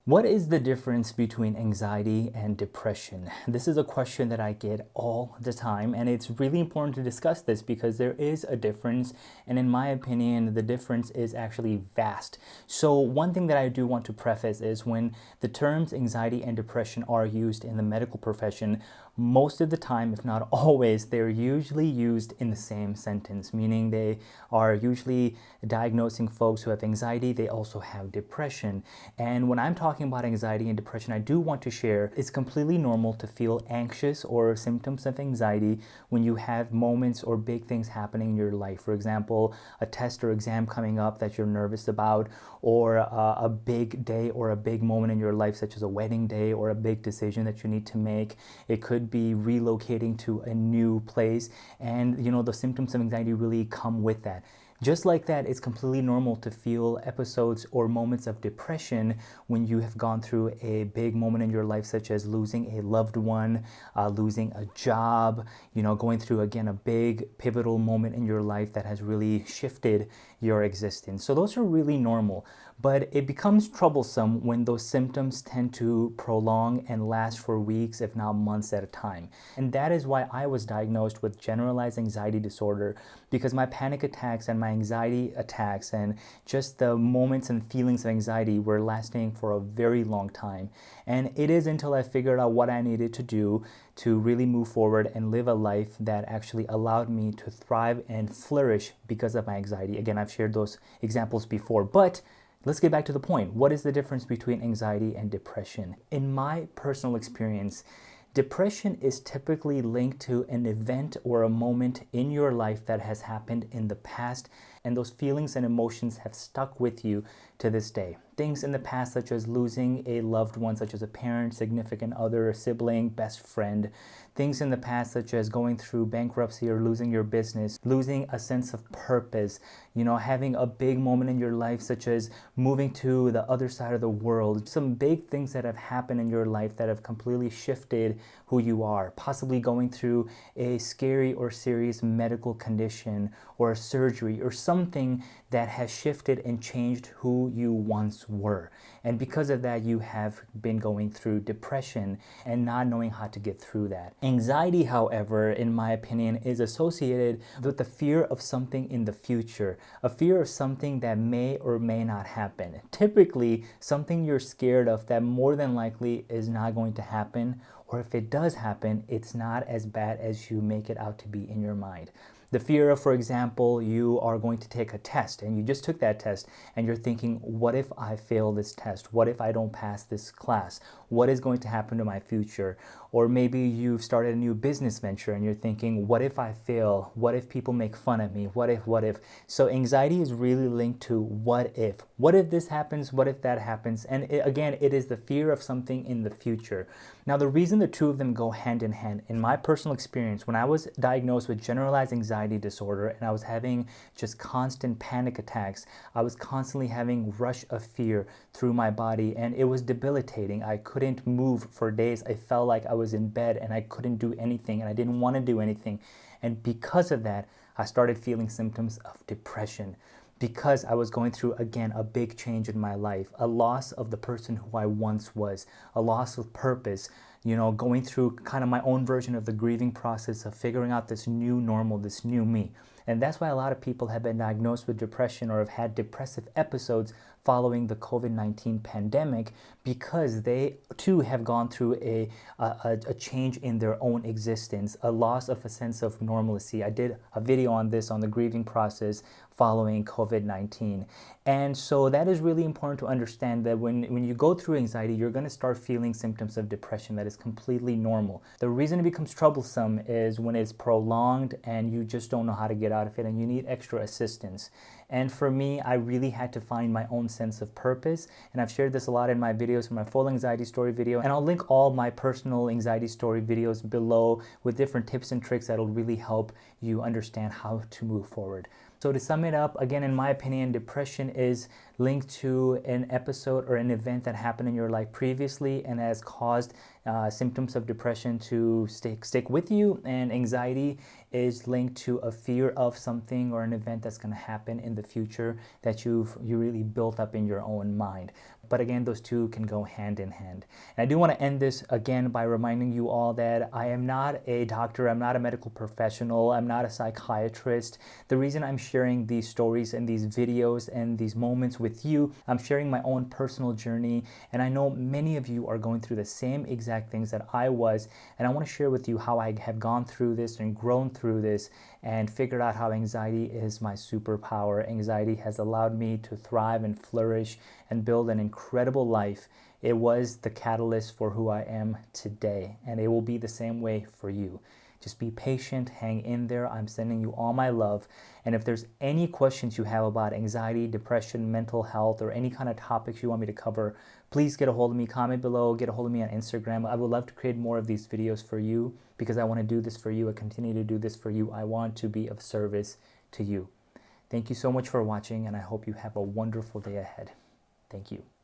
What is the difference between anxiety and depression? This is a question that I get all the time, and it's really important to discuss this because there is a difference, and in my opinion, the difference is actually vast. So, one thing that I do want to preface is when the terms anxiety and depression are used in the medical profession, most of the time, if not always, they're usually used in the same sentence, meaning they are usually diagnosing folks who have anxiety, they also have depression. And when I'm talking about anxiety and depression, I do want to share it's completely normal to feel anxious or symptoms of anxiety when you have moments or big things happening in your life. For example, a test or exam coming up that you're nervous about, or a big day or a big moment in your life, such as a wedding day or a big decision that you need to make. It could be relocating to a new place, and the symptoms of anxiety really come with that. Just like that, it's completely normal to feel episodes or moments of depression when you have gone through a big moment in your life, such as losing a loved one, losing a job, going through, again, a big pivotal moment in your life that has really shifted your existence. So those are really normal. But it becomes troublesome when those symptoms tend to prolong and last for weeks, if not months at a time. And that is why I was diagnosed with generalized anxiety disorder, because my panic attacks and my anxiety attacks and just the moments and feelings of anxiety were lasting for a very long time. And it is until I figured out what I needed to do to really move forward and live a life that actually allowed me to thrive and flourish because of my anxiety. Again, I've shared those examples before, but let's get back to the point. What is the difference between anxiety and depression? In my personal experience, depression is typically linked to an event or a moment in your life that has happened in the past, and those feelings and emotions have stuck with you to this day. Things in the past, such as losing a loved one, such as a parent, significant other, sibling, best friend. Things in the past, such as going through bankruptcy or losing your business, losing a sense of purpose, having a big moment in your life, such as moving to the other side of the world. Some big things that have happened in your life that have completely shifted who you are. Possibly going through a scary or serious medical condition or a surgery or something that has shifted and changed who you once were. And because of that, you have been going through depression and not knowing how to get through that. Anxiety, however, in my opinion, is associated with the fear of something in the future, a fear of something that may or may not happen. Typically, something you're scared of that more than likely is not going to happen, or if it does happen, it's not as bad as you make it out to be in your mind. The fear of, for example, you are going to take a test and you just took that test and you're thinking, what if I fail this test? What if I don't pass this class? What is going to happen to my future? Or maybe you've started a new business venture and you're thinking, what if I fail? What if people make fun of me? What if? So anxiety is really linked to what if. What if this happens? What if that happens? And again, it is the fear of something in the future. Now, the reason the two of them go hand in hand, in my personal experience, when I was diagnosed with generalized anxiety disorder and I was having just constant panic attacks, I was constantly having rush of fear through my body, and it was debilitating. I couldn't move for days. I felt like I was in bed and I couldn't do anything and I didn't want to do anything. And because of that, I started feeling symptoms of depression, because I was going through, again, a big change in my life, a loss of the person who I once was, a loss of purpose, going through kind of my own version of the grieving process of figuring out this new normal, this new me. And that's why a lot of people have been diagnosed with depression or have had depressive episodes following the COVID-19 pandemic, because they too have gone through a change in their own existence, a loss of a sense of normalcy. I did a video on this, on the grieving process following COVID-19. And so that is really important to understand, that when you go through anxiety, you're going to start feeling symptoms of depression. That is completely normal. The reason it becomes troublesome is when it's prolonged and you just don't know how to get out of it and you need extra assistance. And for me, I really had to find my own sense of purpose. And I've shared this a lot in my videos, in my full anxiety story video. And I'll link all my personal anxiety story videos below with different tips and tricks that'll really help you understand how to move forward. So to sum it up, again, in my opinion, depression is linked to an episode or an event that happened in your life previously and has caused symptoms of depression to stick with you. And anxiety is linked to a fear of something or an event that's going to happen in the future that you really built up in your own mind. But again, those two can go hand in hand. And I do want to end this again by reminding you all that I am not a doctor, I'm not a medical professional, I'm not a psychiatrist. The reason I'm sharing these stories and these videos and these moments with you, I'm sharing my own personal journey. And I know many of you are going through the same exact things that I was. And I want to share with you how I have gone through this and grown through this and figured out how anxiety is my superpower. Anxiety has allowed me to thrive and flourish and build an incredible life. It was the catalyst for who I am today, and it will be the same way for you. Just be patient, hang in there. I'm sending you all my love. And if there's any questions you have about anxiety, depression, mental health, or any kind of topics you want me to cover, please get a hold of me, comment below, get a hold of me on Instagram. I would love to create more of these videos for you because I want to do this for you. I continue to do this for you. I want to be of service to you. Thank you so much for watching, and I hope you have a wonderful day ahead. Thank you.